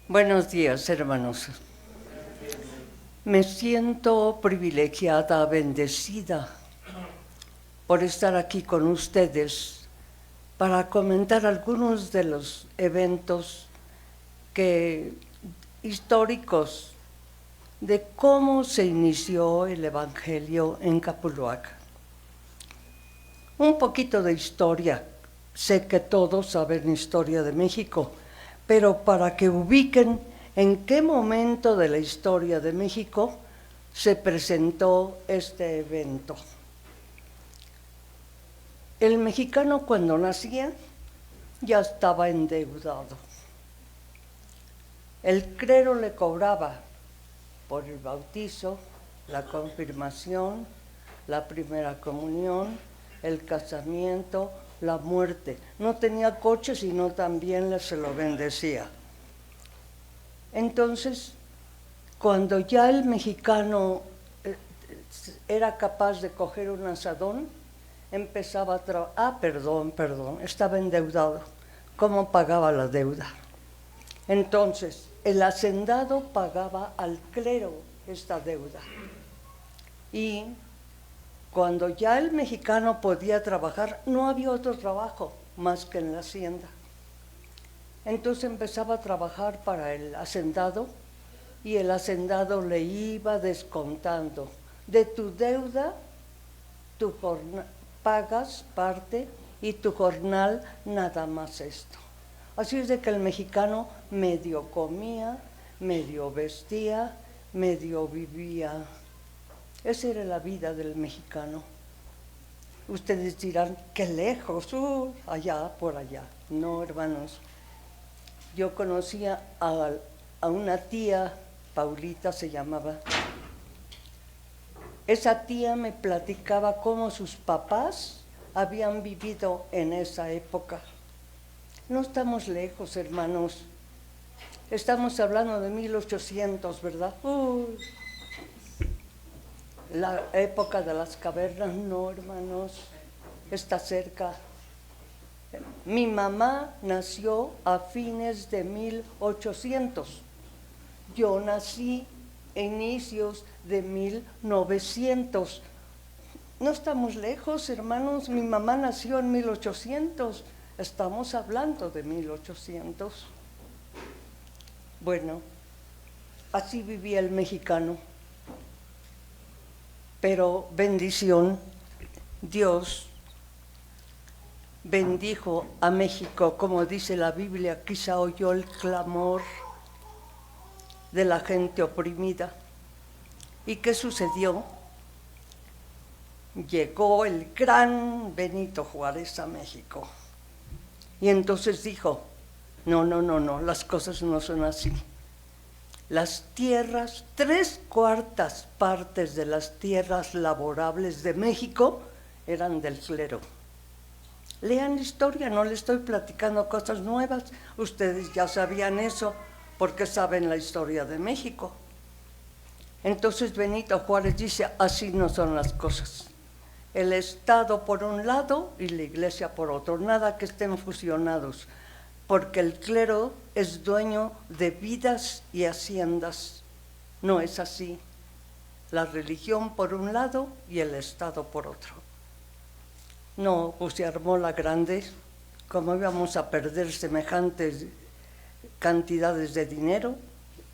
Buenos días, hermanos. Me siento privilegiada, bendecida por estar aquí con ustedes para comentar algunos de los eventos históricos de cómo se inició el Evangelio en Capuluac. Un poquito de historia. Sé que todos saben historia de México, pero para que ubiquen en qué momento de la historia de México se presentó este evento. El mexicano cuando nacía ya estaba endeudado. El clero le cobraba por el bautizo, la confirmación, la primera comunión, el casamiento, la muerte. No tenía coche, sino también se lo bendecía. Entonces, cuando ya el mexicano era capaz de coger un asadón, empezaba a trabajar. Perdón, estaba endeudado. ¿Cómo pagaba la deuda? Entonces, el hacendado pagaba al clero esta deuda. Y cuando ya el mexicano podía trabajar, no había otro trabajo más que en la hacienda. Entonces empezaba a trabajar para el hacendado y el hacendado le iba descontando. De tu deuda, pagas parte y tu jornal nada más esto. Así es de que el mexicano medio comía, medio vestía, medio vivía. Esa era la vida del mexicano. Ustedes dirán, qué lejos, allá, por allá. No, hermanos. Yo conocía a una tía, Paulita se llamaba. Esa tía me platicaba cómo sus papás habían vivido en esa época. No estamos lejos, hermanos. Estamos hablando de 1800, ¿verdad? La época de las cavernas, no, hermanos, está cerca. Mi mamá nació a fines de 1800. Yo nací a inicios de 1900. No estamos lejos, hermanos. Mi mamá nació en 1800. Estamos hablando de 1800. Bueno, así vivía el mexicano. Pero bendición, Dios bendijo a México, como dice la Biblia, quizá oyó el clamor de la gente oprimida. ¿Y qué sucedió? Llegó el gran Benito Juárez a México. Y entonces dijo, no, las cosas no son así. Las tierras, 3/4 partes de las tierras laborables de México eran del clero. Lean la historia, no les estoy platicando cosas nuevas. Ustedes ya sabían eso porque saben la historia de México. Entonces Benito Juárez dice, así no son las cosas. El Estado por un lado y la Iglesia por otro, nada que estén fusionados, porque el clero es dueño de vidas y haciendas. No es así. La religión por un lado y el Estado por otro. No, pues se armó la grande. ¿Cómo íbamos a perder semejantes cantidades de dinero?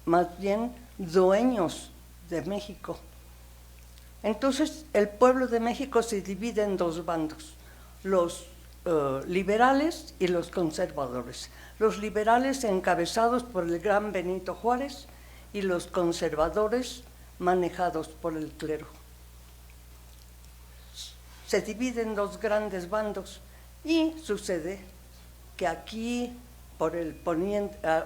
Más bien dueños de México. Entonces el pueblo de México se divide en dos bandos, los liberales y los conservadores. Los liberales encabezados por el gran Benito Juárez y los conservadores manejados por el clero. Se dividen en dos grandes bandos y sucede que aquí, por el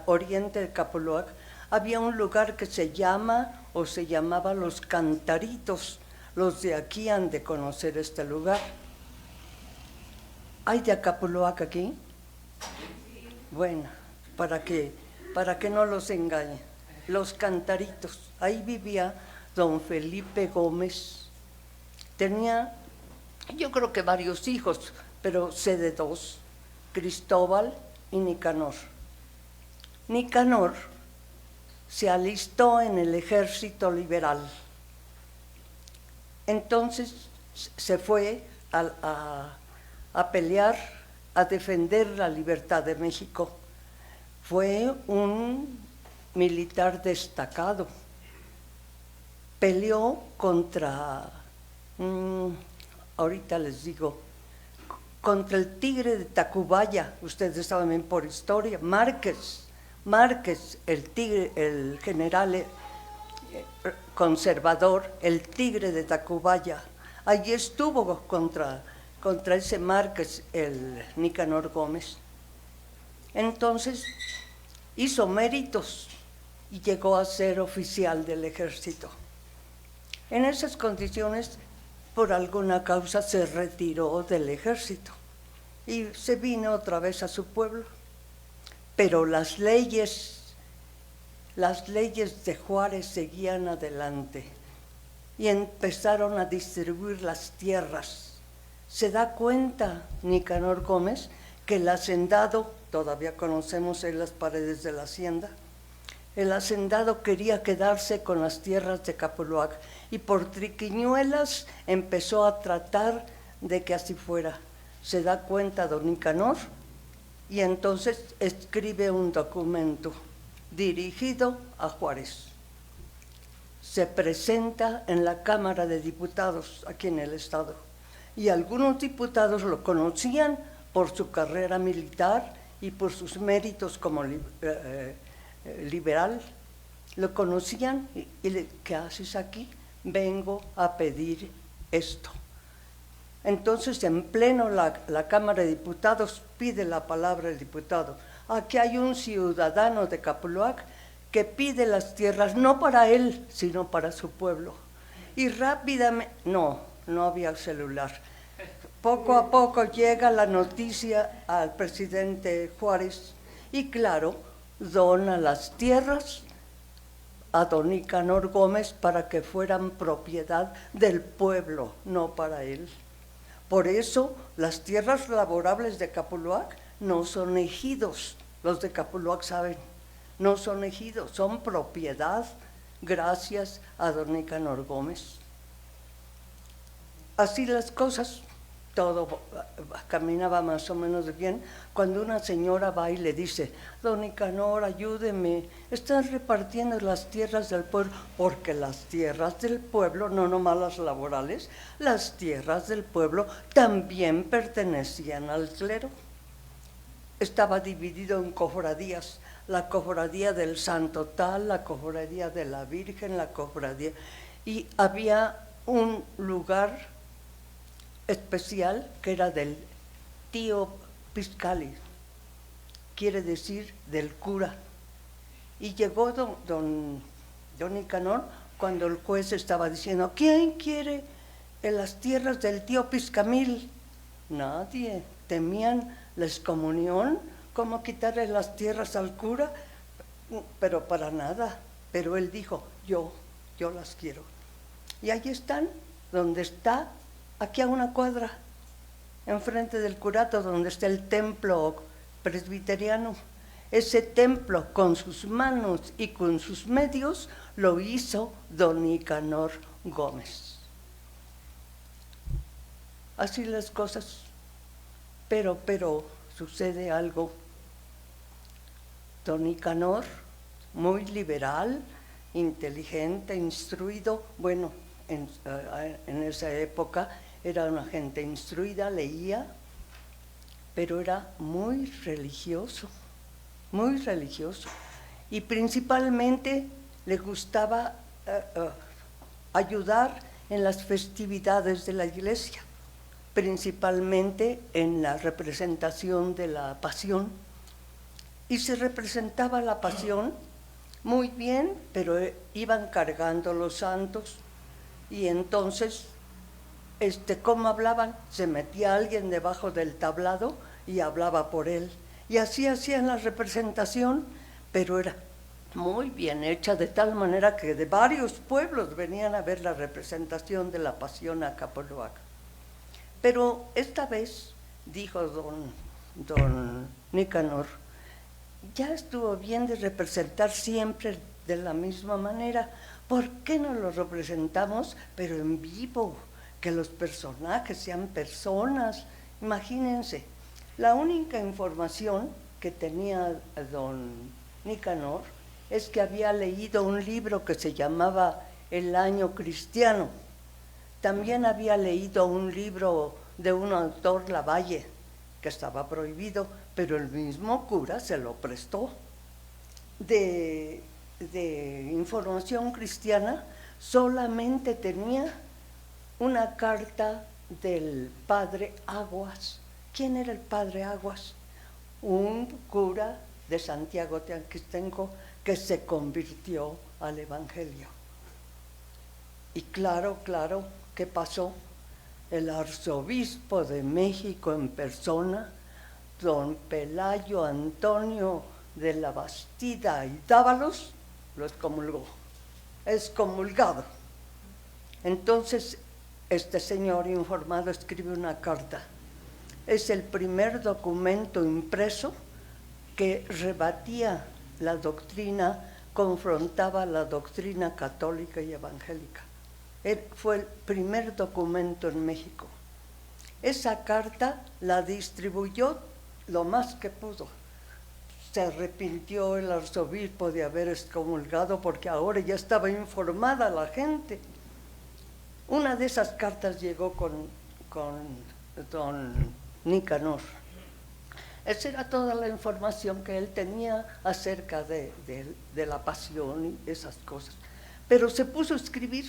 oriente de Capuluac, había un lugar que se llamaba Los Cantaritos. Los de aquí han de conocer este lugar. ¿Hay de Capuluac aquí? Bueno, para que no los engañe. Los Cantaritos, ahí vivía don Felipe Gómez. Tenía, yo creo que varios hijos, pero sé de dos, Cristóbal y Nicanor. Nicanor se alistó en el ejército liberal. Entonces se fue a pelear, a defender la libertad de México. Fue un militar destacado. Peleó contra, ahorita les digo, contra el tigre de Tacubaya, ustedes saben por historia, Márquez, el general conservador, el tigre de Tacubaya. Allí estuvo contra ese Márquez, el Nicanor Gómez. Entonces hizo méritos y llegó a ser oficial del ejército. En esas condiciones, por alguna causa, se retiró del ejército y se vino otra vez a su pueblo. Pero las leyes de Juárez seguían adelante y empezaron a distribuir las tierras. Se da cuenta Nicanor Gómez que el hacendado, todavía conocemos en las paredes de la hacienda, el hacendado quería quedarse con las tierras de Capuluac y por triquiñuelas empezó a tratar de que así fuera. Se da cuenta don Nicanor y entonces escribe un documento dirigido a Juárez. Se presenta en la Cámara de Diputados aquí en el estado y algunos diputados lo conocían por su carrera militar y por sus méritos como liberal. Lo conocían y le, ¿qué haces aquí? Vengo a pedir esto. Entonces, en pleno la Cámara de Diputados pide la palabra el diputado. Aquí hay un ciudadano de Capuluac que pide las tierras, no para él, sino para su pueblo. Y rápidamente, no había celular. Poco a poco llega la noticia al presidente Juárez y claro, dona las tierras a don Nicanor Gómez para que fueran propiedad del pueblo, no para él. Por eso las tierras laborables de Capuluac no son ejidos, los de Capuluac saben, no son ejidos, son propiedad gracias a don Nicanor Gómez. Así las cosas, todo caminaba más o menos bien, cuando una señora va y le dice, don Nicanor, ayúdeme, están repartiendo las tierras del pueblo, porque las tierras del pueblo, no nomás las laborales, las tierras del pueblo también pertenecían al clero. Estaba dividido en cofradías, la cofradía del Santo Tal, la cofradía de la Virgen, la cofradía, y había un lugar especial que era del tío Piscali, quiere decir del cura. Y llegó don Nicanor cuando el juez estaba diciendo, ¿quién quiere en las tierras del tío Piscamil? Nadie, temían la excomunión, cómo quitarle las tierras al cura, pero para nada. Pero él dijo, yo las quiero. Y ahí están, donde está, aquí a una cuadra, enfrente del curato, donde está el templo presbiteriano. Ese templo, con sus manos y con sus medios, lo hizo don Nicanor Gómez. Así las cosas, pero sucede algo. Don Nicanor, muy liberal, inteligente, instruido, bueno, en esa época era una gente instruida, leía, pero era muy religioso, y principalmente le gustaba ayudar en las festividades de la iglesia, principalmente en la representación de la pasión, y se representaba la pasión muy bien, pero iban cargando los santos, y entonces, ¿cómo hablaban? Se metía alguien debajo del tablado y hablaba por él. Y así hacían la representación, pero era muy bien hecha, de tal manera que de varios pueblos venían a ver la representación de la pasión a Capuluac. Pero esta vez, dijo don Nicanor, ya estuvo bien de representar siempre de la misma manera. ¿Por qué no lo representamos, pero en vivo? Que los personajes sean personas. Imagínense, la única información que tenía don Nicanor es que había leído un libro que se llamaba El Año Cristiano. También había leído un libro de un autor, Lavalle, que estaba prohibido, pero el mismo cura se lo prestó. De información cristiana solamente tenía una carta del padre Aguas. ¿Quién era el padre Aguas? Un cura de Santiago Teanquistenco que se convirtió al Evangelio. Y claro, ¿qué pasó? El arzobispo de México en persona, don Pelayo Antonio de la Bastida y Dávalos, lo excomulgó, excomulgado. Entonces, este señor informado escribe una carta. Es el primer documento impreso que rebatía la doctrina, confrontaba la doctrina católica y evangélica. Fue el primer documento en México. Esa carta la distribuyó lo más que pudo. Se arrepintió el arzobispo de haber excomulgado porque ahora ya estaba informada la gente. Una de esas cartas llegó con don Nicanor. Esa era toda la información que él tenía acerca de la pasión y esas cosas. Pero se puso a escribir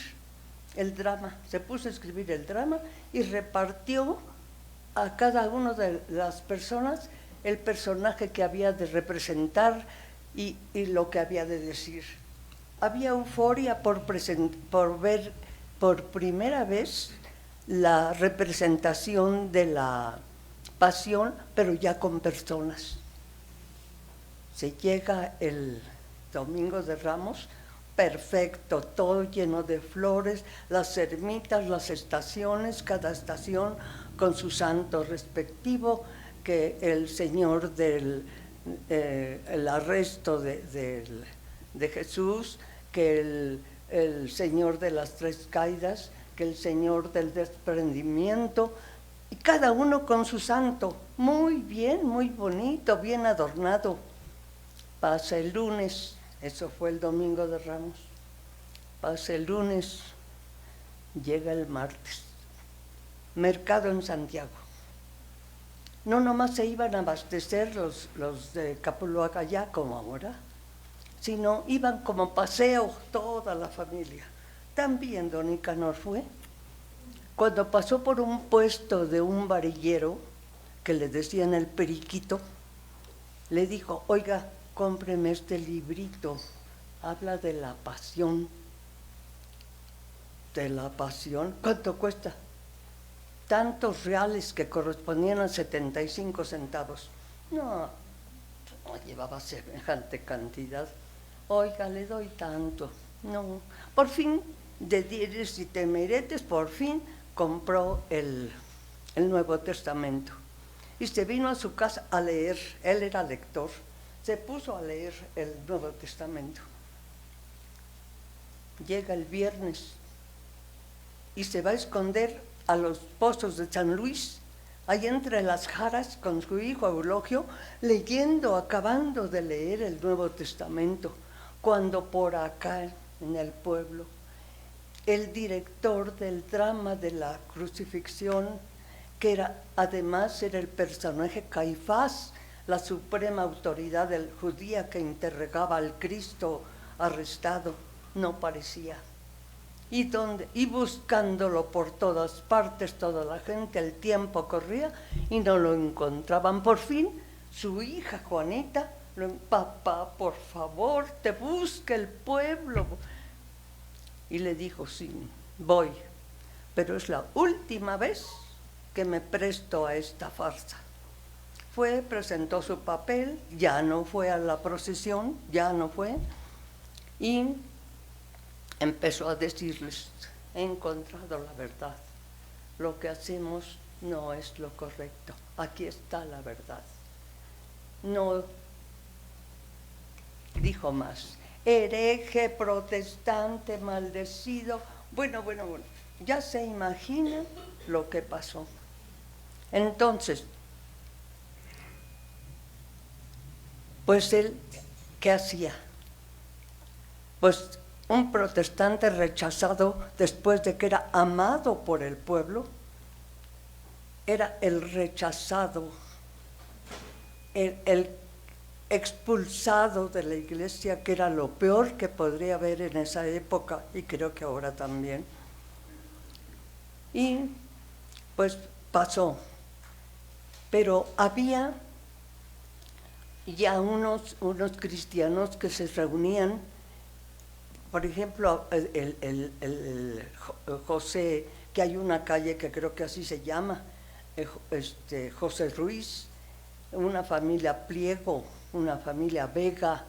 el drama, y repartió a cada una de las personas el personaje que había de representar y lo que había de decir. Había euforia por ver por primera vez la representación de la pasión, pero ya con personas. Se llega el Domingo de Ramos, perfecto, todo lleno de flores, las ermitas, las estaciones, cada estación con su santo respectivo, que el señor del el arresto de Jesús, que el señor de las tres caídas, que el señor del desprendimiento, y cada uno con su santo, muy bien, muy bonito, bien adornado. Pasa el lunes, eso fue el Domingo de Ramos, pasa el lunes, llega el martes, mercado en Santiago. No nomás se iban a abastecer los de Capuluaca ya como ahora, sino iban como paseo toda la familia. También don Nicanor fue. Cuando pasó por un puesto de un varillero, que le decían el Periquito, le dijo: oiga, cómpreme este librito, habla de la pasión. ¿De la pasión? ¿Cuánto cuesta? Tantos reales, que correspondían a 75 centavos. No llevaba semejante cantidad. Oiga, le doy tanto. No, por fin, de dientes y temeretes, por fin compró el Nuevo Testamento. Y se vino a su casa a leer, él era lector, se puso a leer el Nuevo Testamento. Llega el viernes y se va a esconder a los pozos de San Luis, ahí entre las jaras con su hijo Eulogio, leyendo, acabando de leer el Nuevo Testamento, cuando por acá en el pueblo, el director del drama de la crucifixión, que además era el personaje Caifás, la suprema autoridad judía que interrogaba al Cristo arrestado, no parecía. Y buscándolo por todas partes, toda la gente, el tiempo corría y no lo encontraban. Por fin, su hija Juanita, papá, por favor, te busca el pueblo. Y le dijo: sí, voy, pero es la última vez que me presto a esta farsa. Fue, presentó su papel, ya no fue a la procesión, ya no fue, y empezó a decirles: he encontrado la verdad, lo que hacemos no es lo correcto, aquí está la verdad. No dijo más, hereje, protestante, maldecido. Bueno, ya se imaginan lo que pasó. Entonces, pues él, ¿qué hacía? Pues un protestante rechazado después de que era amado por el pueblo, era el rechazado, el expulsado de la iglesia, que era lo peor que podría haber en esa época y creo que ahora también. Y pues pasó, pero había ya unos cristianos que se reunían, por ejemplo, el José, que hay una calle que creo que así se llama, José Ruiz, una familia Pliego, una familia Vega,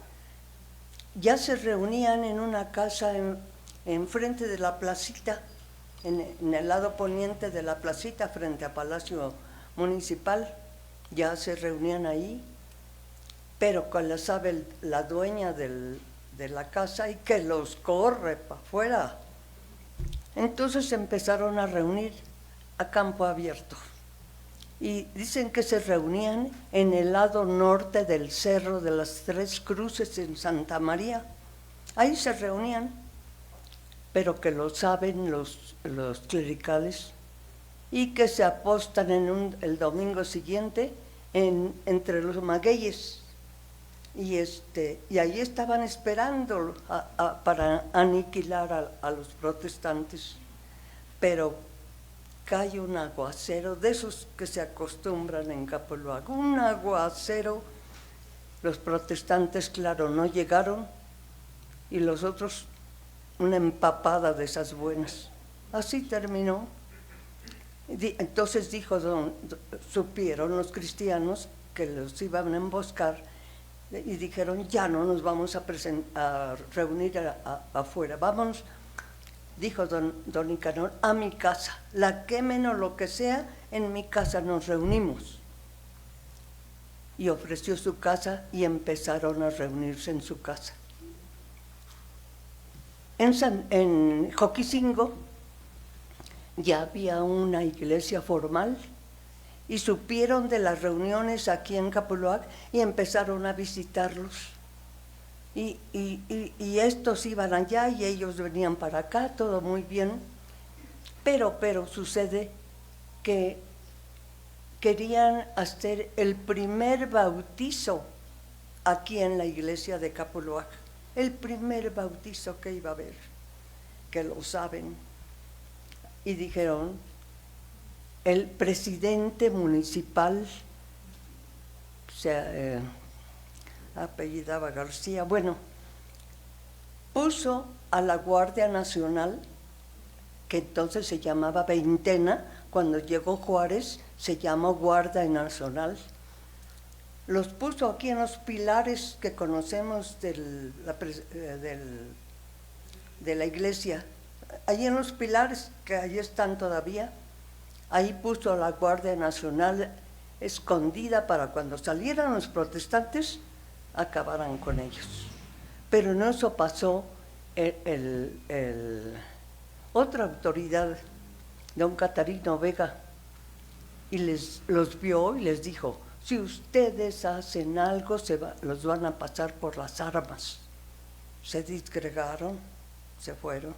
ya se reunían en una casa enfrente de la placita, en el lado poniente de la placita, frente a Palacio Municipal, ya se reunían ahí, pero cuando sabe la dueña de la casa y que los corre para afuera. Entonces empezaron a reunir a campo abierto. Y dicen que se reunían en el lado norte del Cerro de las Tres Cruces en Santa María. Ahí se reunían, pero que lo saben los clericales y que se apostan el domingo siguiente entre los magueyes. Y ahí estaban esperando para aniquilar a los protestantes, pero cae un aguacero, de esos que se acostumbran en Capoluac, un aguacero. Los protestantes, claro, no llegaron, y los otros una empapada de esas buenas. Así terminó. Entonces supieron los cristianos que los iban a emboscar, y dijeron, ya no nos vamos a reunir afuera, vamos, dijo don Nicanor, a mi casa, la quemen o lo que sea, en mi casa nos reunimos. Y ofreció su casa y empezaron a reunirse en su casa. En Joquisingo ya había una iglesia formal, y supieron de las reuniones aquí en Capoluac y empezaron a visitarlos. Y estos iban allá y ellos venían para acá, todo muy bien, pero sucede que querían hacer el primer bautizo aquí en la iglesia de Capoluac, el primer bautizo que iba a haber, que lo saben, y dijeron, el presidente municipal, apellidaba García, bueno, puso a la Guardia Nacional, que entonces se llamaba Veintena, cuando llegó Juárez se llamó Guardia Nacional, los puso aquí en los pilares que conocemos de la iglesia, allí en los pilares, que allí están todavía. Ahí puso a la Guardia Nacional escondida para cuando salieran los protestantes, acabaran con ellos. Pero en eso pasó otra autoridad, don Catarino Vega, y los vio y les dijo, si ustedes hacen algo, los van a pasar por las armas. Se disgregaron, se fueron.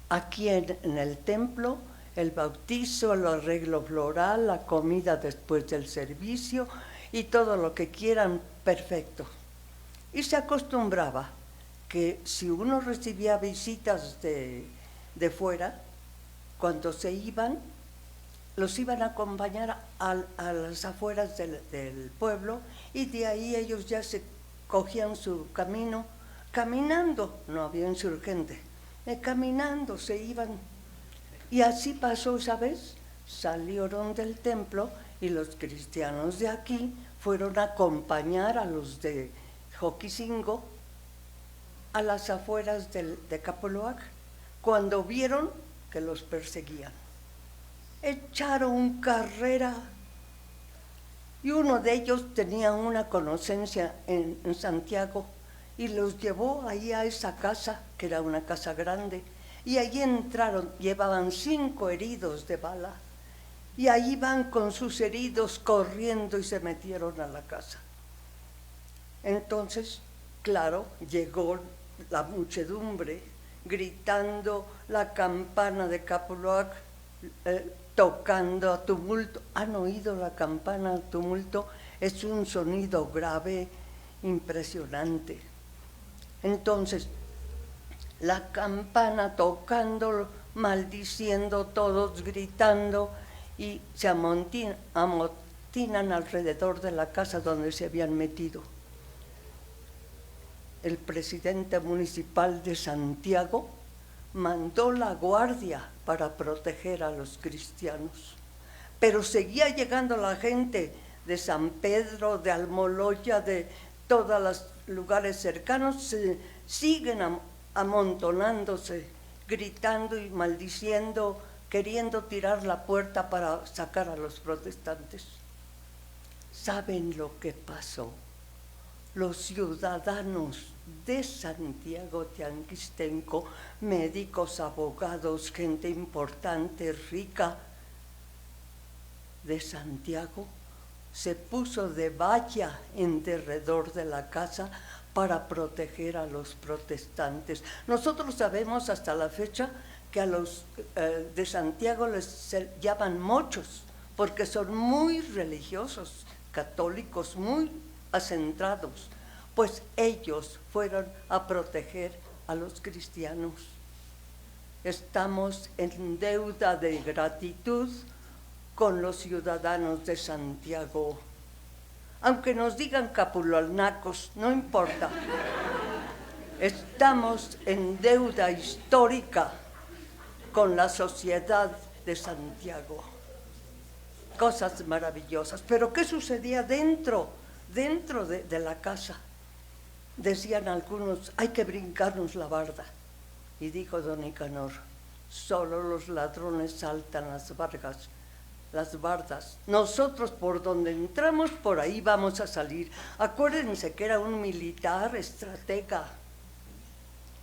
Aquí en el templo, el bautizo, el arreglo floral, la comida después del servicio y todo lo que quieran, perfecto. Y se acostumbraba que si uno recibía visitas de fuera, cuando se iban, los iban a acompañar a las afueras del pueblo, y de ahí ellos ya se cogían su camino, caminando, no había insurgente, caminando se iban. Y así pasó esa vez, salieron del templo y los cristianos de aquí fueron a acompañar a los de Joquisingo a las afueras de Capoluac, cuando vieron que los perseguían. Echaron carrera, y uno de ellos tenía una conocencia en Santiago, y los llevó ahí a esa casa, que era una casa grande, y allí entraron, llevaban 5 heridos de bala, y ahí van con sus heridos corriendo y se metieron a la casa. Entonces, claro, llegó la muchedumbre gritando la campana de Capuluac, tocando a tumulto. ¿Han oído la campana a tumulto? Es un sonido grave, impresionante. Entonces, la campana tocando, maldiciendo, todos gritando, y se amotinan alrededor de la casa donde se habían metido. El presidente municipal de Santiago mandó la guardia para proteger a los cristianos, pero seguía llegando la gente de San Pedro, de Almoloya, de todos los lugares cercanos, siguen amontonándose, gritando y maldiciendo, queriendo tirar la puerta para sacar a los protestantes. ¿Saben lo que pasó? Los ciudadanos de Santiago Tianguistenco, médicos, abogados, gente importante, rica de Santiago, se puso de valla en derredor de la casa para proteger a los protestantes. Nosotros sabemos hasta la fecha que a los de Santiago les llaman mochos, porque son muy religiosos, católicos, muy acentrados, pues ellos fueron a proteger a los cristianos. Estamos en deuda de gratitud con los ciudadanos de Santiago. Aunque nos digan capulolnacos, no importa. Estamos en deuda histórica con la sociedad de Santiago. Cosas maravillosas. Pero ¿qué sucedía dentro de la casa? Decían algunos, hay que brincarnos la barda. Y dijo don Nicanor, solo los ladrones saltan las bardas. Nosotros por donde entramos, por ahí vamos a salir. Acuérdense que era un militar estratega.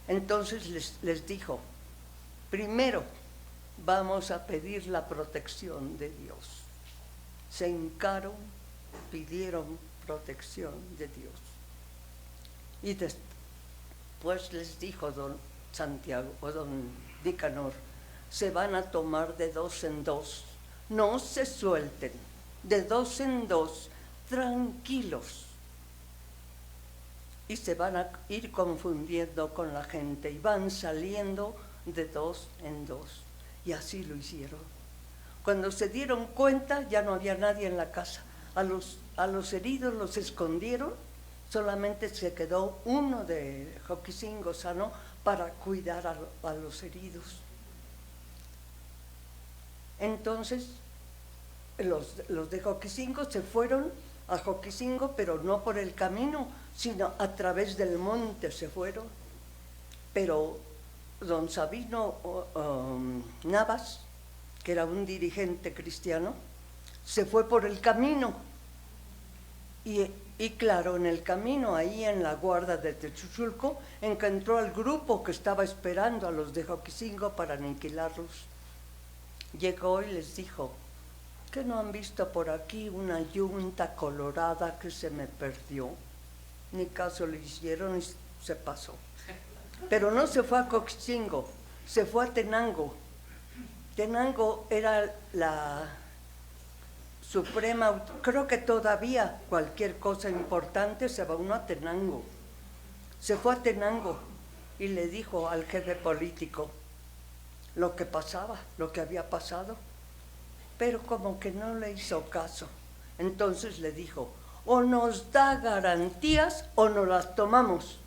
Entonces les dijo, primero vamos a pedir la protección de Dios. Se hincaron, pidieron protección de Dios. Y después les dijo don Santiago, o don Nicanor, se van a tomar de 2 en 2, no se suelten, de 2 en 2, tranquilos. Y se van a ir confundiendo con la gente y van saliendo de 2 en 2. Y así lo hicieron. Cuando se dieron cuenta ya no había nadie en la casa. A los heridos los escondieron, solamente se quedó uno de Joquisingo sano para cuidar a los heridos. Entonces los de Joquisingo se fueron a Joquisingo, pero no por el camino, sino a través del monte se fueron. Pero don Sabino Navas, que era un dirigente cristiano, se fue por el camino. Y claro, en el camino, ahí en la guarda de Techuchulco, encontró al grupo que estaba esperando a los de Joquisingo para aniquilarlos. Llegó y les dijo, ¿que no han visto por aquí una yunta colorada que se me perdió? Ni caso le hicieron y se pasó. Pero no se fue a Joquisingo, se fue a Tenango. Tenango era la suprema, creo que todavía cualquier cosa importante se va uno a Tenango. Se fue a Tenango y le dijo al jefe político lo que pasaba, lo que había pasado, pero como que no le hizo caso. Entonces le dijo, o nos da garantías o nos las tomamos.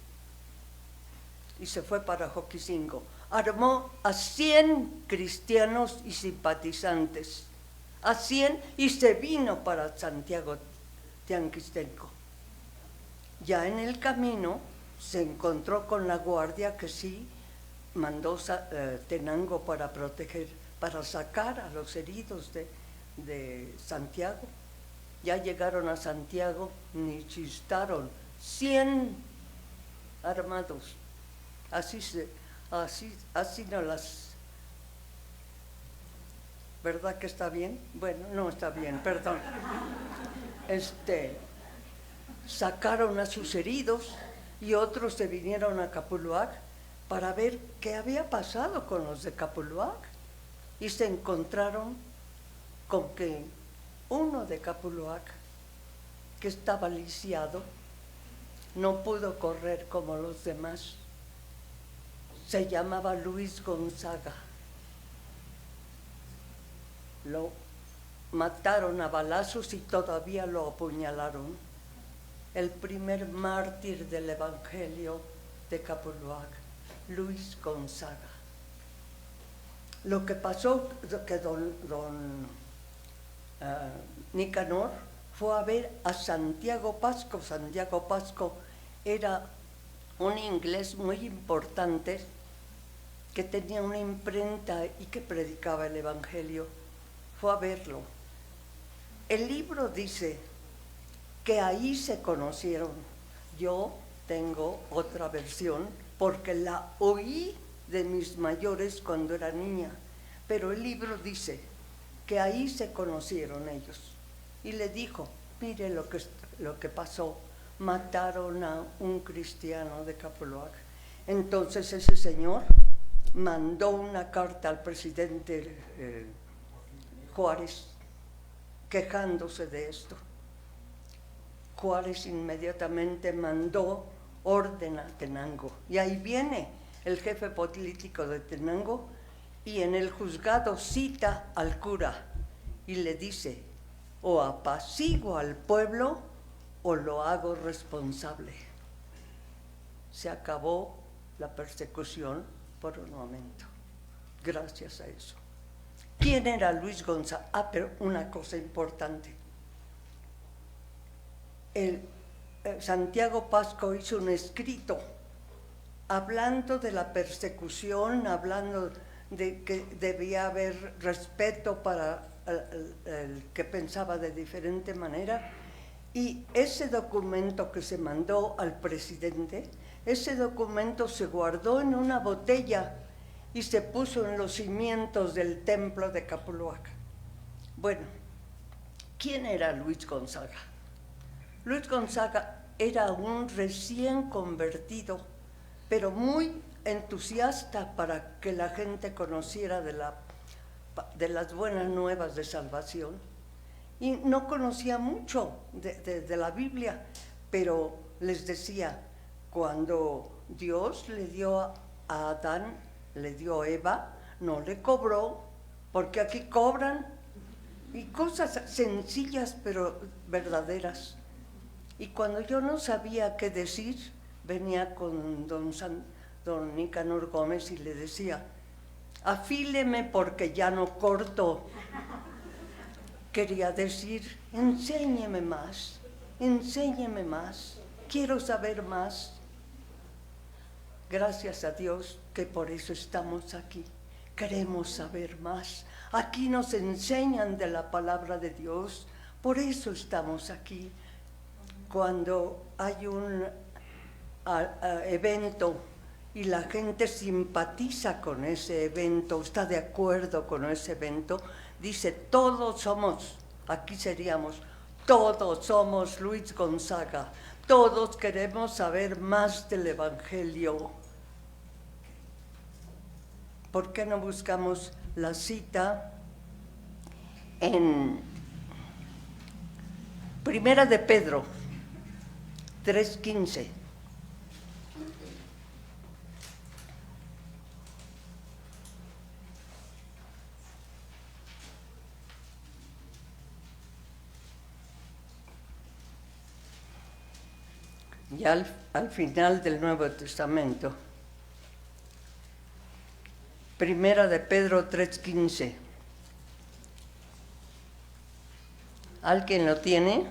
Y se fue para Joquisingo. Armó a 100 cristianos y simpatizantes, a 100, y se vino para Santiago Tianguistenco. Ya en el camino se encontró con la guardia que sí mandó Tenango para proteger, para sacar a los heridos de Santiago. Ya llegaron a Santiago, ni chistaron, 100 armados. Así no las... ¿Verdad que está bien? Bueno, no está bien, perdón. Sacaron a sus heridos y otros se vinieron a Capuluac para ver qué había pasado con los de Capuluac. Y se encontraron con que uno de Capuluac, que estaba lisiado, no pudo correr como los demás. Se llamaba Luis Gonzaga. Lo mataron a balazos y todavía lo apuñalaron. El primer mártir del Evangelio de Capuluac, Luis Gonzaga. Lo que pasó que don Nicanor fue a ver a Santiago Pasco. Santiago Pasco era un inglés muy importante que tenía una imprenta y que predicaba el Evangelio. Fue a verlo. El libro dice que ahí se conocieron. Yo tengo otra versión porque la oí de mis mayores cuando era niña, pero el libro dice que ahí se conocieron ellos. Y le dijo, mire lo que pasó, mataron a un cristiano de Capuluac. Entonces ese señor mandó una carta al presidente Juárez quejándose de esto. Juárez inmediatamente mandó orden a Tenango, y ahí viene el jefe político de Tenango, y en el juzgado cita al cura y le dice, o apaciguo al pueblo o lo hago responsable. Se acabó la persecución por un momento, gracias a eso. ¿Quién era Luis Gonzaga? Pero una cosa importante. Santiago Pasco hizo un escrito hablando de la persecución, hablando de que debía haber respeto para el que pensaba de diferente manera, y ese documento que se mandó al presidente, ese documento se guardó en una botella y se puso en los cimientos del templo de Capuluac. Bueno, ¿quién era Luis Gonzaga? Luis Gonzaga era un recién convertido, pero muy entusiasta para que la gente conociera de las buenas nuevas de salvación. Y no conocía mucho de la Biblia, pero les decía, cuando Dios le dio a Adán, le dio a Eva, no le cobró, porque aquí cobran, y cosas sencillas pero verdaderas. Y cuando yo no sabía qué decir, venía con don Nicanor Gómez y le decía, afíleme porque ya no corto. Quería decir, enséñeme más, quiero saber más. Gracias a Dios que por eso estamos aquí, queremos saber más. Aquí nos enseñan de la palabra de Dios, por eso estamos aquí. Cuando hay un evento y la gente simpatiza con ese evento, está de acuerdo con ese evento, dice, todos somos, aquí seríamos, todos somos Luis Gonzaga, todos queremos saber más del Evangelio. ¿Por qué no buscamos la cita en Primera de Pedro 3:15? Ya al final del Nuevo Testamento. Primera de Pedro 3:15. ¿Alguien lo tiene?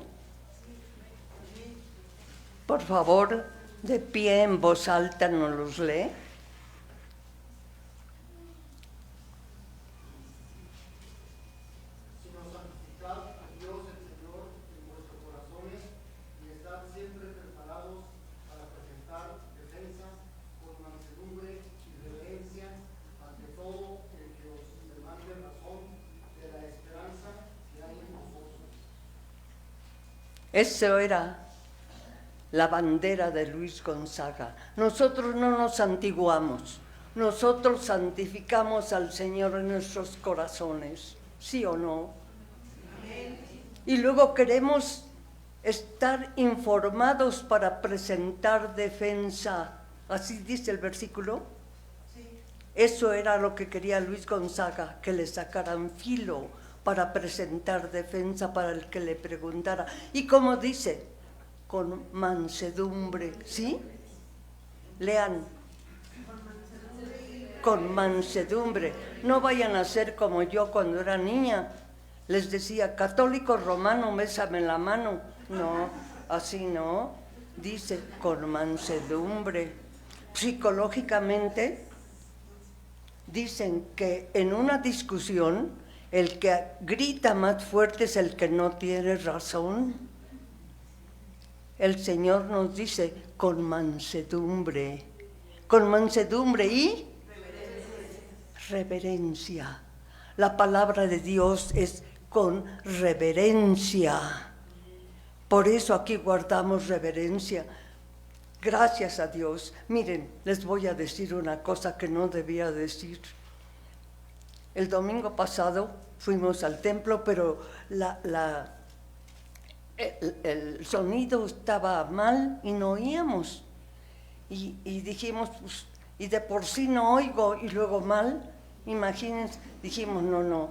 Por favor, de pie en voz alta nos los lee. Eso era la bandera de Luis Gonzaga. Nosotros no nos santiguamos, nosotros santificamos al Señor en nuestros corazones, ¿sí o no? Y luego queremos estar informados para presentar defensa. ¿Así dice el versículo? Sí. Eso era lo que quería Luis Gonzaga, que le sacaran filo para presentar defensa para el que le preguntara. Y como dice, con mansedumbre, ¿sí? Lean. Con mansedumbre. No vayan a ser como yo cuando era niña. Les decía, católico romano, bésame la mano. No, así no. Dice, con mansedumbre. Psicológicamente, dicen que en una discusión, el que grita más fuerte es el que no tiene razón. El Señor nos dice, con mansedumbre y reverencia. La palabra de Dios es con reverencia. Por eso aquí guardamos reverencia. Gracias a Dios. Miren, les voy a decir una cosa que no debía decir. El domingo pasado fuimos al templo, pero el sonido estaba mal y no oíamos. Y dijimos, pues, y de por sí no oigo y luego mal. Imagínense, dijimos, no,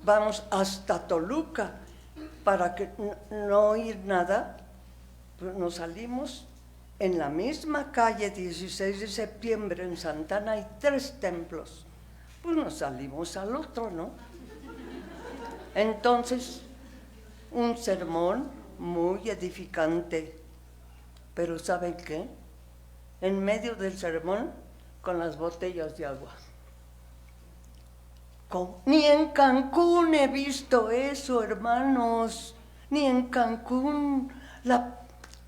vamos hasta Toluca para que no oír nada. Pues nos salimos en la misma calle 16 de septiembre en Santana hay 3 templos. Pues nos salimos al otro, ¿no? Entonces, un sermón muy edificante, pero ¿saben qué? En medio del sermón, con las botellas de agua. Ni en Cancún he visto eso, hermanos, ni en Cancún.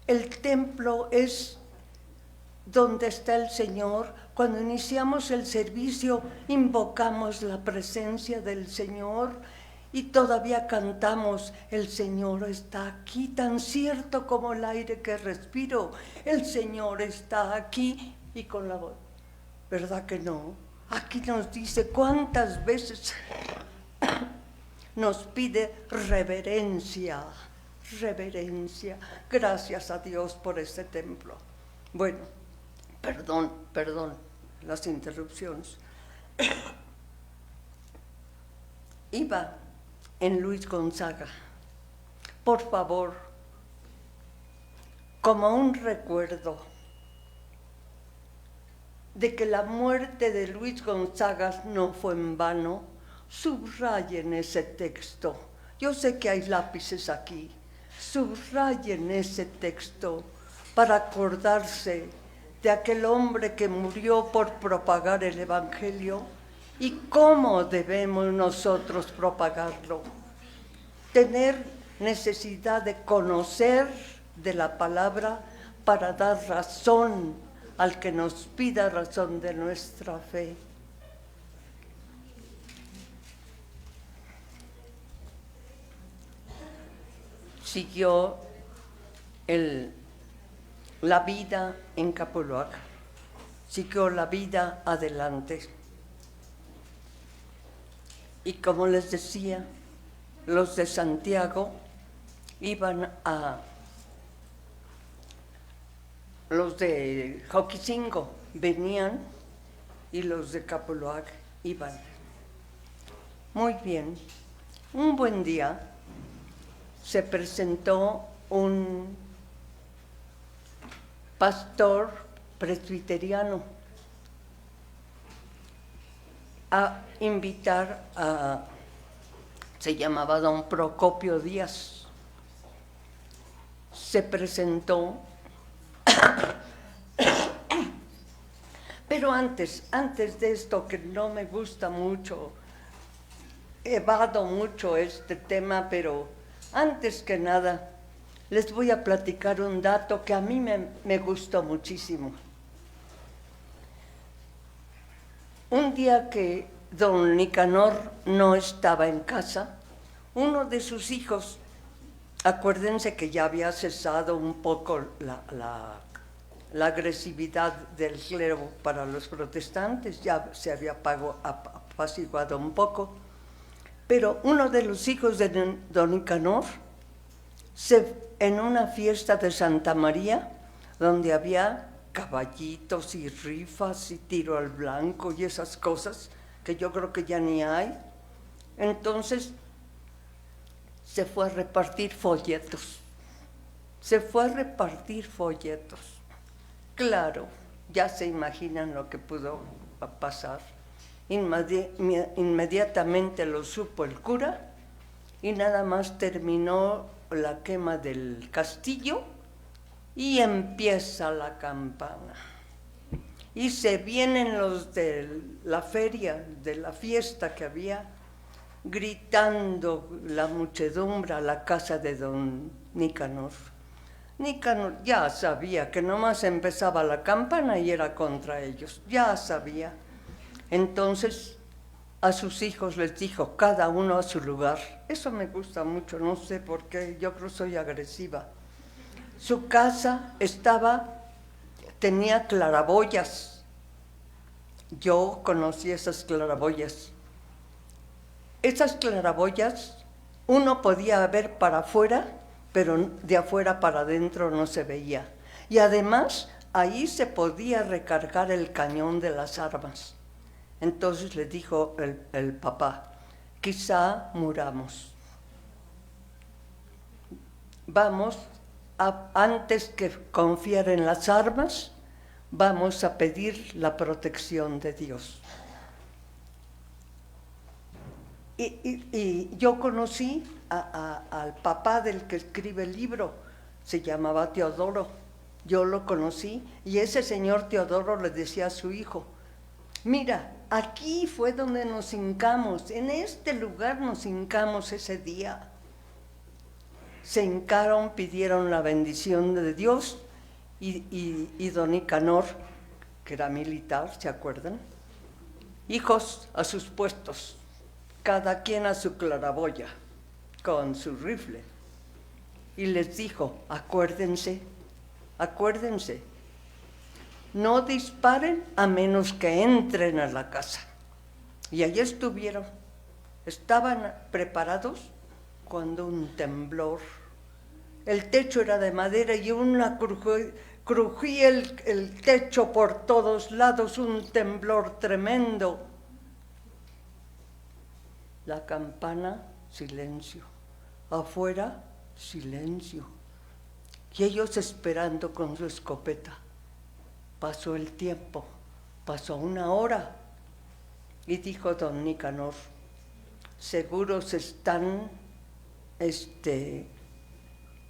El templo es donde está el Señor. Cuando iniciamos el servicio, invocamos la presencia del Señor y todavía cantamos, el Señor está aquí, tan cierto como el aire que respiro, el Señor está aquí, y con la voz, ¿verdad que no? Aquí nos dice cuántas veces nos pide reverencia. Gracias a Dios por este templo. Bueno, perdón, las interrupciones. Iba en Luis Gonzaga. Por favor, como un recuerdo de que la muerte de Luis Gonzaga no fue en vano, subrayen ese texto. Yo sé que hay lápices aquí. Subrayen ese texto para acordarse de aquel hombre que murió por propagar el Evangelio y cómo debemos nosotros propagarlo. Tener necesidad de conocer de la palabra para dar razón al que nos pida razón de nuestra fe. Siguió la vida en Capoluac, siguió la vida adelante. Y como les decía, los de Santiago iban los de Joquicingo venían y los de Capoluac iban. Muy bien, un buen día se presentó un pastor presbiteriano a invitar se llamaba don Procopio Díaz. Se presentó, pero antes de esto, que no me gusta mucho, evado mucho este tema, pero antes que nada, les voy a platicar un dato que a mí me gustó muchísimo. Un día que don Nicanor no estaba en casa, uno de sus hijos acuérdense que ya había cesado un poco la agresividad del clero para los protestantes, ya se había apaciguado un poco, pero uno de los hijos de don Nicanor, en una fiesta de Santa María, donde había caballitos y rifas y tiro al blanco y esas cosas, que yo creo que ya ni hay, entonces se fue a repartir folletos. Se fue a repartir folletos. Claro, ya se imaginan lo que pudo pasar. Inmediatamente lo supo el cura y nada más terminó la quema del castillo y empieza la campana. Y se vienen los de la feria, de la fiesta que había, gritando la muchedumbre a la casa de don Nicanor. Nicanor ya sabía que nomás empezaba la campana y era contra ellos, ya sabía. Entonces a sus hijos les dijo, cada uno a su lugar. Eso me gusta mucho, no sé por qué, yo creo que soy agresiva. Su casa tenía claraboyas. Yo conocí esas claraboyas. Esas claraboyas, uno podía ver para afuera, pero de afuera para adentro no se veía. Y además, ahí se podía recargar el cañón de las armas. Entonces le dijo el papá, quizá muramos. Vamos, antes que confiar en las armas, vamos a pedir la protección de Dios. Y yo conocí al papá del que escribe el libro, se llamaba Teodoro, yo lo conocí, y ese señor Teodoro le decía a su hijo, mira, aquí fue donde nos hincamos, en este lugar nos hincamos ese día. Se hincaron, pidieron la bendición de Dios, y don Nicanor, que era militar, ¿se acuerdan? Hijos a sus puestos, cada quien a su claraboya, con su rifle. Y les dijo, acuérdense, no disparen a menos que entren a la casa. Y allí estuvieron, estaban preparados cuando un temblor, el techo era de madera y crujía el techo por todos lados, un temblor tremendo. La campana, silencio. Afuera, silencio. Y ellos esperando con su escopeta. Pasó el tiempo, pasó una hora. Y dijo don Nicanor, seguros están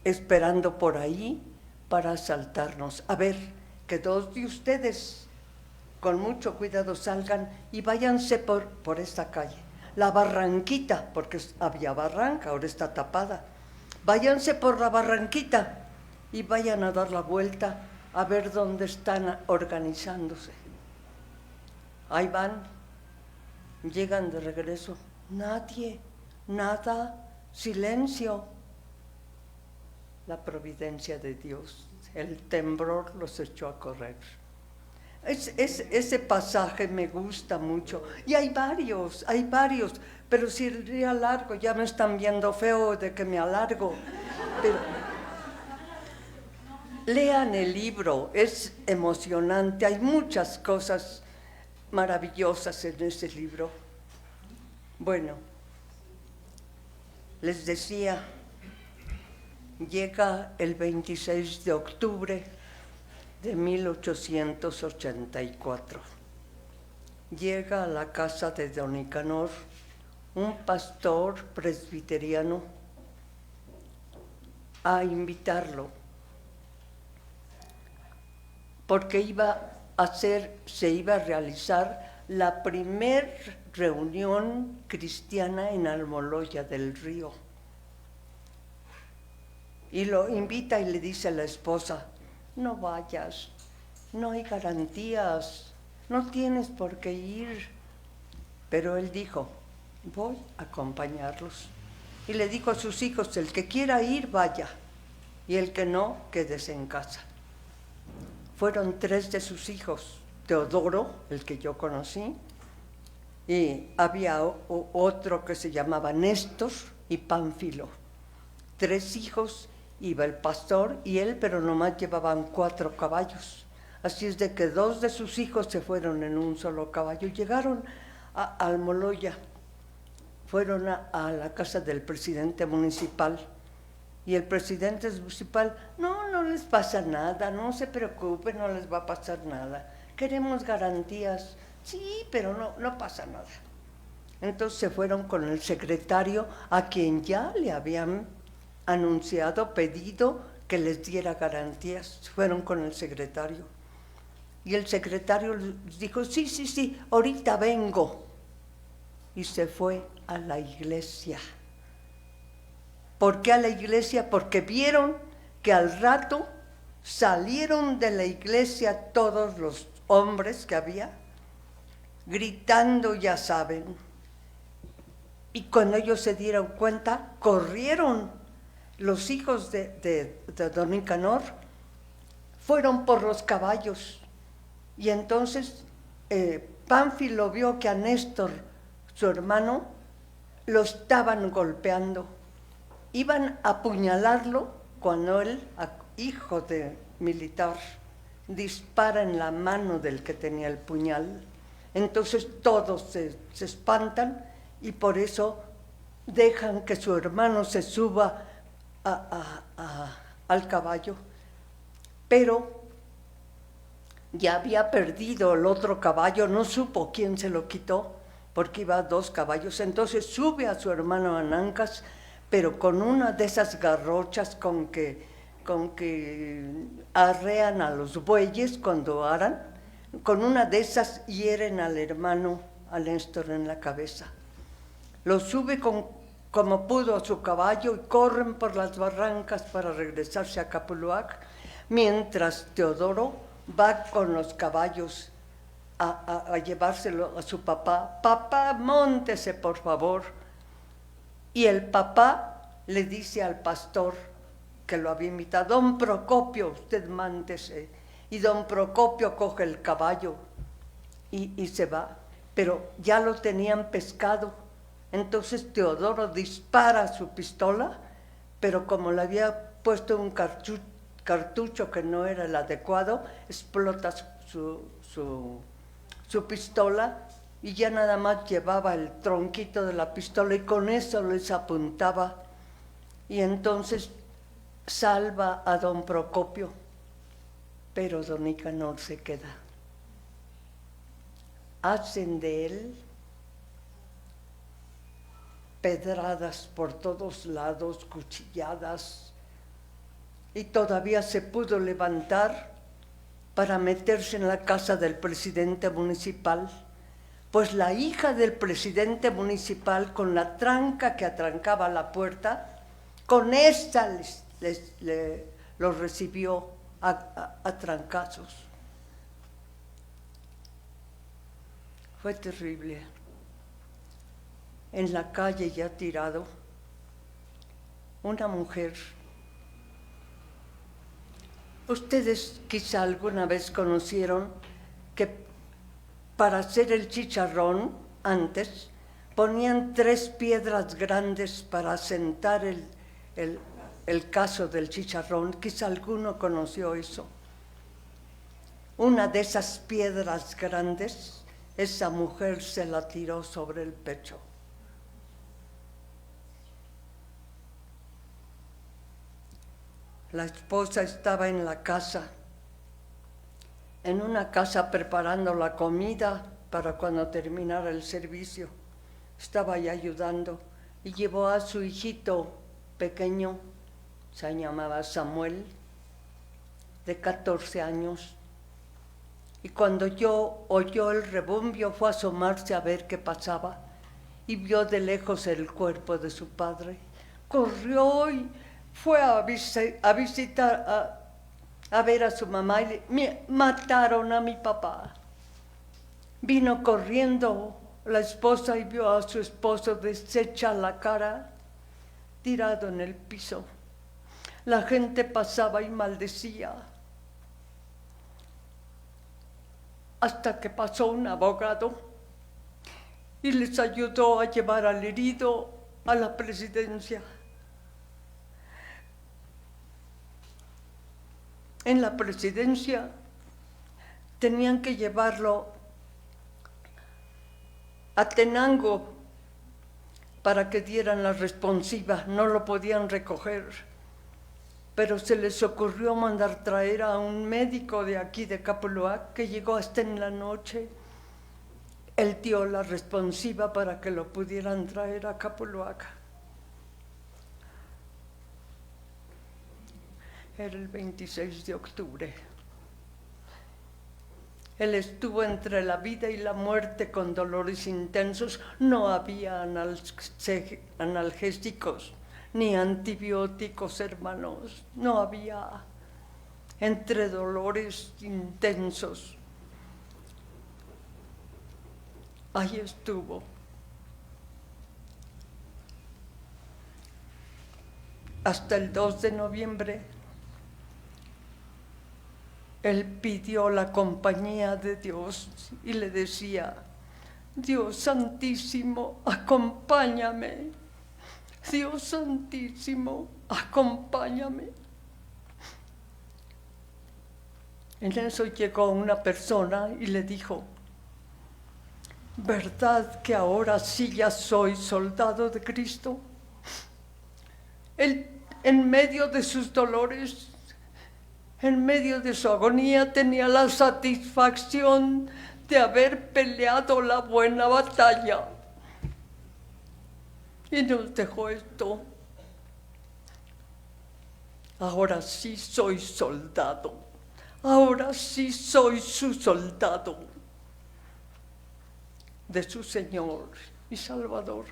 esperando por ahí para asaltarnos. A ver, que dos de ustedes con mucho cuidado salgan y váyanse por esta calle. La barranquita, porque había barranca, ahora está tapada. Váyanse por la barranquita y vayan a dar la vuelta a ver dónde están organizándose. Ahí van, llegan de regreso, nadie, nada, silencio. La providencia de Dios, el temblor los echó a correr. Ese pasaje me gusta mucho, y hay varios, pero si el día largo, ya me están viendo feo de que me alargo, pero lean el libro, es emocionante, hay muchas cosas maravillosas en ese libro. Bueno, les decía, llega el 26 de octubre de 1884. Llega a la casa de don Nicanor un pastor presbiteriano a invitarlo, porque se iba a realizar la primer reunión cristiana en Almoloya del Río. Y lo invita y le dice a la esposa, no vayas, no hay garantías, no tienes por qué ir. Pero él dijo, voy a acompañarlos. y le dijo a sus hijos, el que quiera ir, vaya, y el que no, quédese en casa. Fueron 3 de sus hijos, Teodoro, el que yo conocí, y había otro que se llamaba Néstor y Pánfilo. 3 hijos, iba el pastor y él, pero nomás llevaban 4 caballos. Así es de que 2 de sus hijos se fueron en un solo caballo. Llegaron a Almoloya, fueron a la casa del presidente municipal. Y el presidente municipal, no les pasa nada, no se preocupen, no les va a pasar nada. Queremos garantías, sí, pero no pasa nada. Entonces se fueron con el secretario, a quien ya le habían anunciado, pedido que les diera garantías. Fueron con el secretario. Y el secretario les dijo, sí, ahorita vengo. Y se fue a la iglesia. ¿Por qué a la iglesia? Porque vieron que al rato salieron de la iglesia todos los hombres que había, gritando, ya saben. Y cuando ellos se dieron cuenta, corrieron. Los hijos de don Nicanor fueron por los caballos. Y entonces Pánfilo vio que a Néstor, su hermano, lo estaban golpeando. Iban a apuñalarlo cuando él, hijo de militar, dispara en la mano del que tenía el puñal. Entonces todos se espantan y por eso dejan que su hermano se suba al caballo. Pero ya había perdido el otro caballo, no supo quién se lo quitó, porque iba 2 caballos. Entonces sube a su hermano Anancas, pero con una de esas garrochas con que arrean a los bueyes cuando aran, con una de esas hieren al hermano, a Néstor, en la cabeza. Lo sube como pudo a su caballo y corren por las barrancas para regresarse a Capuluac, mientras Teodoro va con los caballos a llevárselo a su papá. Papá, móntese, por favor. Y el papá le dice al pastor que lo había invitado, don Procopio, usted mántese. Y don Procopio coge el caballo y se va. Pero ya lo tenían pescado. Entonces Teodoro dispara su pistola, pero como le había puesto un cartucho que no era el adecuado, explota su pistola y ya nada más llevaba el tronquito de la pistola y con eso les apuntaba. Y entonces salva a don Procopio, pero don Nicanor se queda. Hacen de él pedradas por todos lados, cuchilladas, y todavía se pudo levantar para meterse en la casa del presidente municipal, pues la hija del presidente municipal, con la tranca que atrancaba la puerta, con esta los recibió a trancazos. Fue terrible. En la calle ya tirado, una mujer. Ustedes quizá alguna vez conocieron que para hacer el chicharrón antes ponían 3 piedras grandes para asentar el caso del chicharrón. Quizá alguno conoció eso. Una de esas piedras grandes, esa mujer se la tiró sobre el pecho. La esposa estaba en la casa, en una casa preparando la comida para cuando terminara el servicio. Estaba ahí ayudando y llevó a su hijito pequeño, se llamaba Samuel, de 14 años. Y cuando oyó el rebumbio, fue a asomarse a ver qué pasaba y vio de lejos el cuerpo de su padre. Corrió y fue a visitar, a ver a su mamá y me mataron a mi papá. Vino corriendo la esposa y vio a su esposo deshecha la cara, tirado en el piso. La gente pasaba y maldecía. Hasta que pasó un abogado y les ayudó a llevar al herido a la presidencia. En la presidencia tenían que llevarlo a Tenango para que dieran la responsiva, no lo podían recoger, pero se les ocurrió mandar traer a un médico de aquí de Capuluac que llegó hasta en la noche. Él dio la responsiva para que lo pudieran traer a Capuluac. Era el 26 de octubre. Él estuvo entre la vida y la muerte con dolores intensos. No había analgésicos ni antibióticos, hermanos. No había. Entre dolores intensos. Ahí estuvo. Hasta el 2 de noviembre. Él pidió la compañía de Dios y le decía: Dios Santísimo, acompáñame. Dios Santísimo, acompáñame. En eso llegó una persona y le dijo: ¿verdad que ahora sí ya soy soldado de Cristo? Él, en medio de sus dolores, en medio de su agonía, tenía la satisfacción de haber peleado la buena batalla. Y nos dejó esto: ahora sí soy soldado, ahora sí soy su soldado de su Señor y Salvador.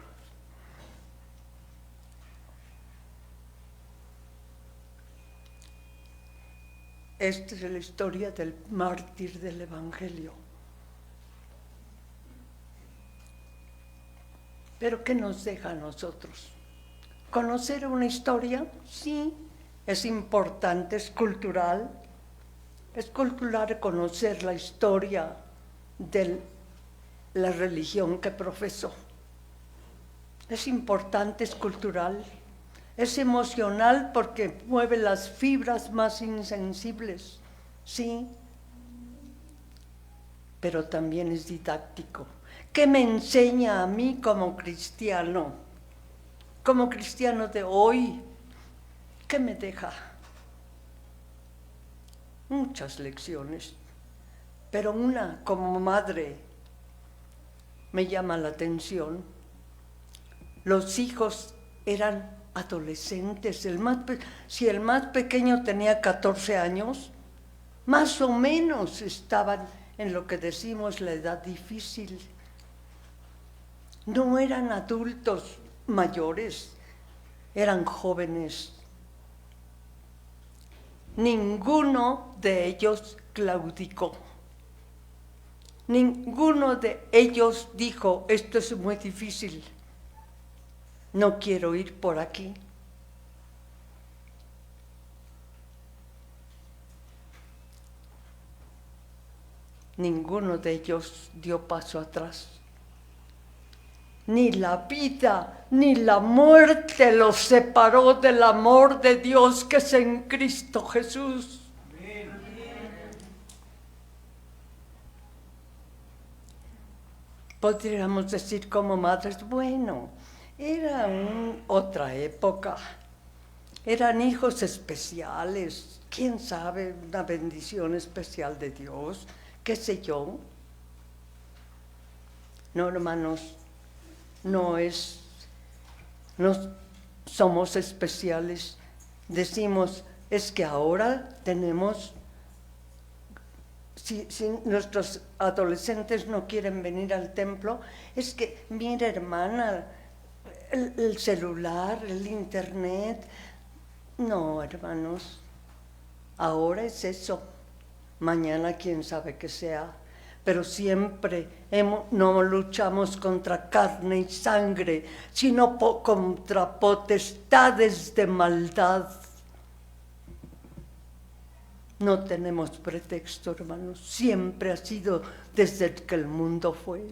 Esta es la historia del mártir del Evangelio. ¿Pero qué nos deja a nosotros? ¿Conocer una historia? Sí, es importante, es cultural. Es cultural conocer la historia de la religión que profesó. Es importante, es cultural. Es emocional porque mueve las fibras más insensibles, sí, pero también es didáctico. ¿Qué me enseña a mí como cristiano de hoy? ¿Qué me deja? Muchas lecciones, pero una como madre me llama la atención. Los hijos eran adolescentes. Si el más pequeño tenía 14 años, más o menos estaban en lo que decimos la edad difícil. No eran adultos mayores, eran jóvenes. Ninguno de ellos claudicó. Ninguno de ellos dijo: esto es muy difícil, no quiero ir por aquí. Ninguno de ellos dio paso atrás. Ni la vida ni la muerte los separó del amor de Dios que es en Cristo Jesús. Podríamos decir como madres: bueno, era otra época, eran hijos especiales, quién sabe, una bendición especial de Dios, qué sé yo. No, hermanos, no somos especiales. Decimos: es que ahora tenemos, si nuestros adolescentes no quieren venir al templo, es que, mira, hermana, el celular, el internet. No, hermanos, ahora es eso, mañana quién sabe qué sea. pero siempre no luchamos contra carne y sangre, sino contra potestades de maldad. No tenemos pretexto, hermanos, siempre ha sido desde que el mundo fue.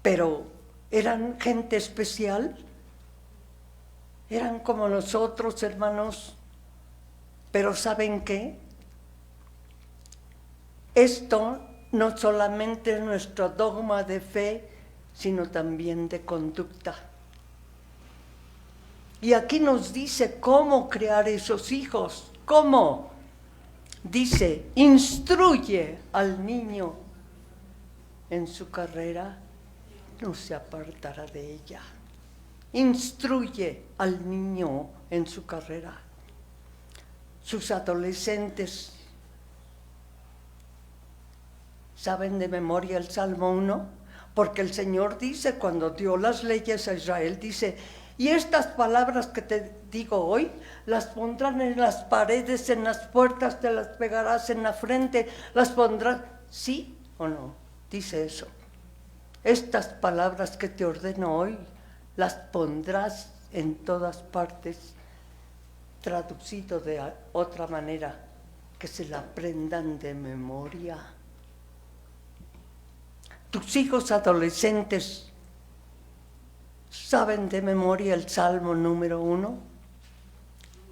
Pero eran gente especial, eran como nosotros, hermanos, pero ¿saben qué? Esto no solamente es nuestro dogma de fe, sino también de conducta. Y aquí nos dice cómo crear esos hijos. ¿Cómo? Dice, instruye al niño en su carrera, no se apartará de ella. Instruye al niño en su carrera. Sus adolescentes saben de memoria el Salmo 1, porque el Señor dice, cuando dio las leyes a Israel, dice, y estas palabras que te digo hoy, las pondrán en las paredes, en las puertas, te las pegarás en la frente, las pondrás, ¿sí o no? Dice eso. Estas palabras que te ordeno hoy, las pondrás en todas partes, traducido de otra manera, que se la aprendan de memoria. Tus hijos adolescentes saben de memoria el Salmo número 1.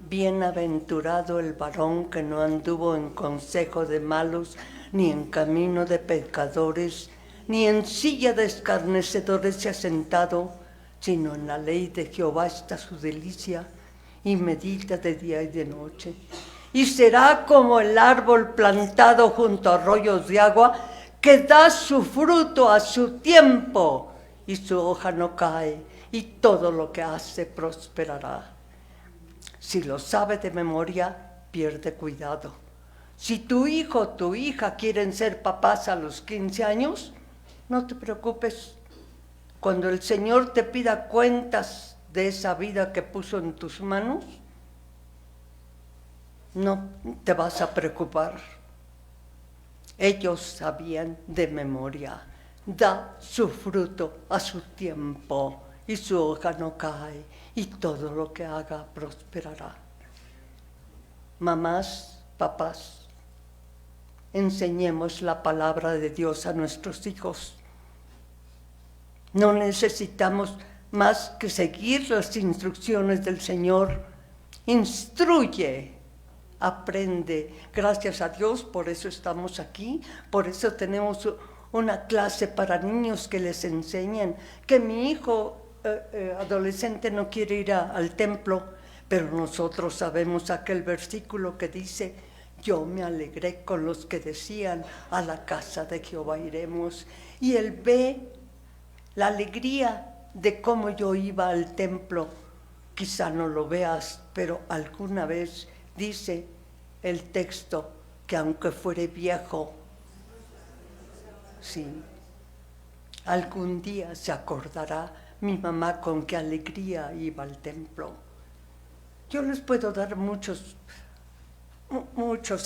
Bienaventurado el varón que no anduvo en consejo de malos, ni en camino de pecadores, ni en silla de escarnecedores se ha sentado, sino en la ley de Jehová está su delicia, y medita de día y de noche. Y será como el árbol plantado junto a arroyos de agua, que da su fruto a su tiempo, y su hoja no cae, y todo lo que hace prosperará. Si lo sabe de memoria, pierde cuidado. Si tu hijo o tu hija quieren ser papás a los 15 años, no te preocupes. Cuando el Señor te pida cuentas de esa vida que puso en tus manos, no te vas a preocupar. Ellos sabían de memoria, da su fruto a su tiempo y su hoja no cae y todo lo que haga prosperará. Mamás, papás, enseñemos la palabra de Dios a nuestros hijos. No necesitamos más que seguir las instrucciones del Señor. Instruye, aprende. Gracias a Dios, por eso estamos aquí, por eso tenemos una clase para niños que les enseñan. Que mi hijo adolescente no quiere ir al templo, pero nosotros sabemos aquel versículo que dice, yo me alegré con los que decían, a la casa de Jehová iremos. Y él ve la alegría de cómo yo iba al templo. Quizá no lo veas, pero alguna vez dice el texto que aunque fuere viejo, sí, algún día se acordará mi mamá con qué alegría iba al templo. Yo les puedo dar muchos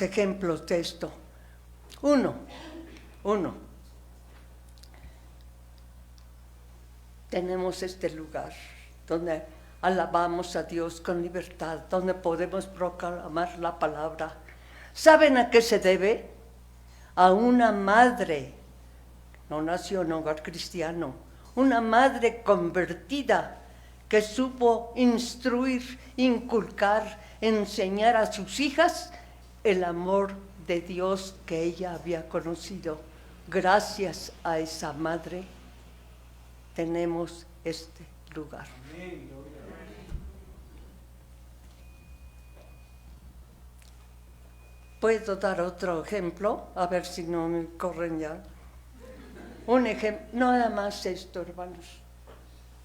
ejemplos de esto. Uno, tenemos este lugar donde alabamos a Dios con libertad, donde podemos proclamar la palabra. ¿Saben a qué se debe? A una madre, no nació en hogar cristiano, una madre convertida que supo instruir, inculcar, enseñar a sus hijas el amor de Dios que ella había conocido. Gracias a esa madre tenemos este lugar. ¿Puedo dar otro ejemplo? A ver si no me corren ya. Un ejemplo, nada más esto, hermanos,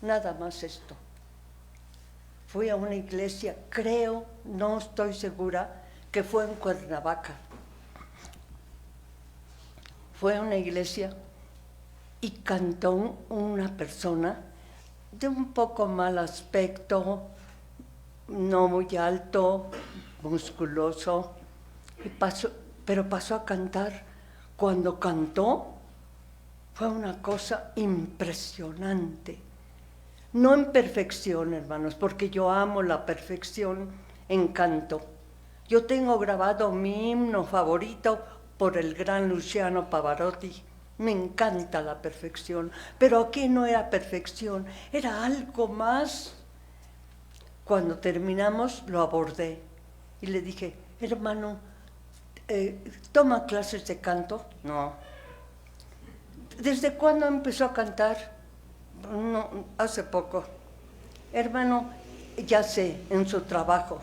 nada más esto. Fui a una iglesia, creo, no estoy segura, que fue en Cuernavaca. Fue a una iglesia y cantó una persona de un poco mal aspecto, no muy alto, musculoso, pero pasó a cantar Cuando cantó, fue una cosa impresionante. No en perfección, hermanos, porque yo amo la perfección en canto. Yo tengo grabado mi himno favorito por el gran Luciano Pavarotti. Me encanta la perfección, pero aquí no era perfección, era algo más. Cuando terminamos lo abordé y le dije, hermano, ¿toma clases de canto? No. ¿Desde cuándo empezó a cantar? No, hace poco. Hermano, ya sé, en su trabajo.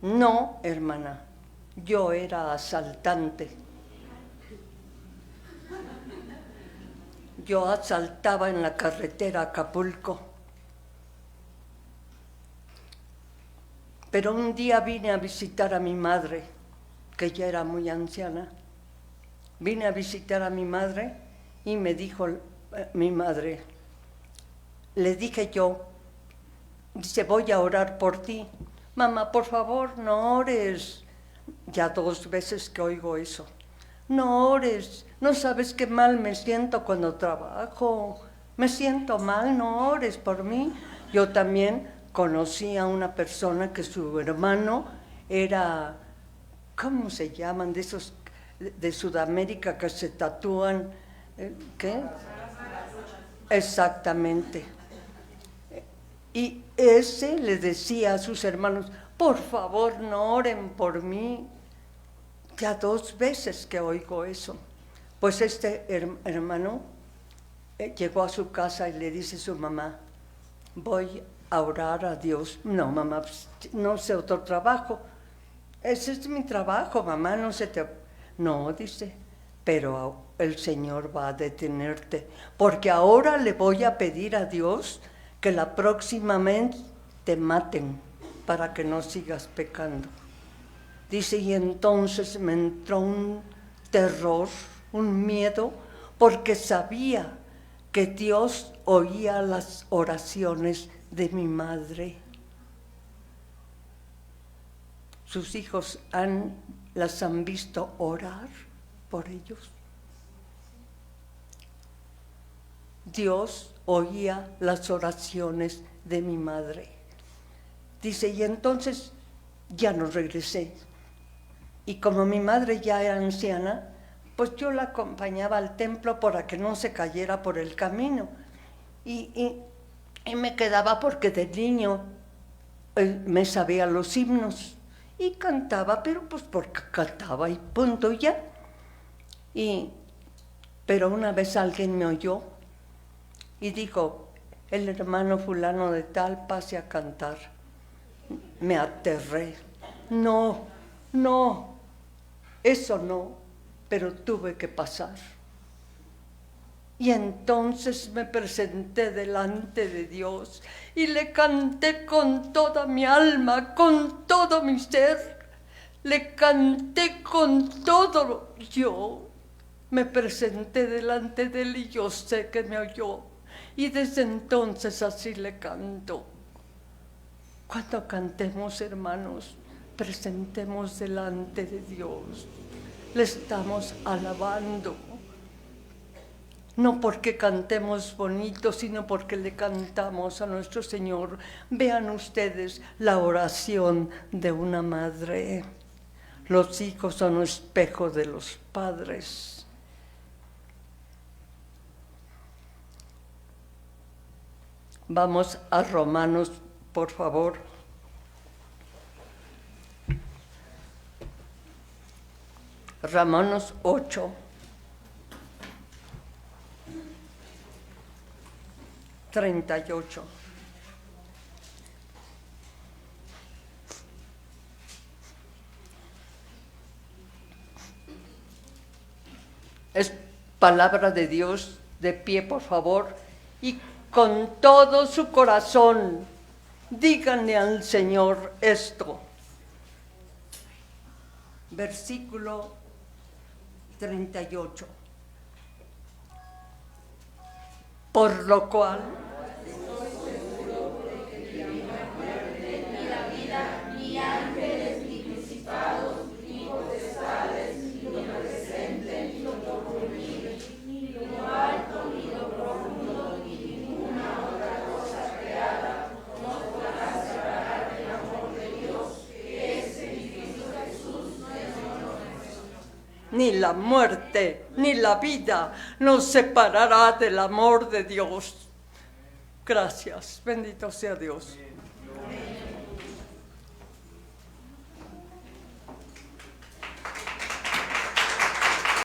No, hermana, yo era asaltante. Yo asaltaba en la carretera a Acapulco. Pero un día vine a visitar a mi madre, que ya era muy anciana. Vine a visitar a mi madre y me dijo mi madre, le dije yo, dice, voy a orar por ti. Mamá, por favor, no ores. Ya 2 veces que oigo eso. No ores, no sabes qué mal me siento cuando trabajo. Me siento mal, no ores por mí. Yo también conocí a una persona que su hermano era, ¿cómo se llaman? De esos de Sudamérica que se tatúan, ¿qué? Exactamente. Y ese le decía a sus hermanos, por favor no oren por mí. Ya 2 veces que oigo eso. Pues este hermano llegó a su casa y le dice a su mamá, voy a orar a Dios. No, mamá, no sé otro trabajo. Ese es mi trabajo, mamá, no se te... No, dice, pero el Señor va a detenerte, porque ahora le voy a pedir a Dios que la próxima vez te maten para que no sigas pecando. Dice, y entonces me entró un terror, un miedo, porque sabía que Dios oía las oraciones de mi madre. Sus hijos las han visto orar por ellos. Dios oía las oraciones de mi madre. Dice, y entonces ya no regresé. Y como mi madre ya era anciana, pues yo la acompañaba al templo para que no se cayera por el camino. Y me quedaba porque de niño me sabía los himnos. Y cantaba, pero pues porque cantaba y punto y ya. Pero una vez alguien me oyó y dijo, el hermano fulano de tal pase a cantar. Me aterré. No, eso no, pero tuve que pasar. Y entonces me presenté delante de Dios y le canté con toda mi alma, con todo mi ser. Le canté con todo yo. Me presenté delante de él y yo sé que me oyó. Y desde entonces así le canto. Cuando cantemos, hermanos, presentemos delante de Dios. Le estamos alabando. No porque cantemos bonito, sino porque le cantamos a nuestro Señor. Vean ustedes la oración de una madre. Los hijos son un espejo de los padres. Vamos a Romanos, por favor. Romanos 8. 38. Es palabra de Dios, de pie, por favor, y con todo su corazón, díganle al Señor esto. Versículo 38. Por lo cual, ni la muerte, ni la vida nos separará del amor de Dios. Gracias, bendito sea Dios.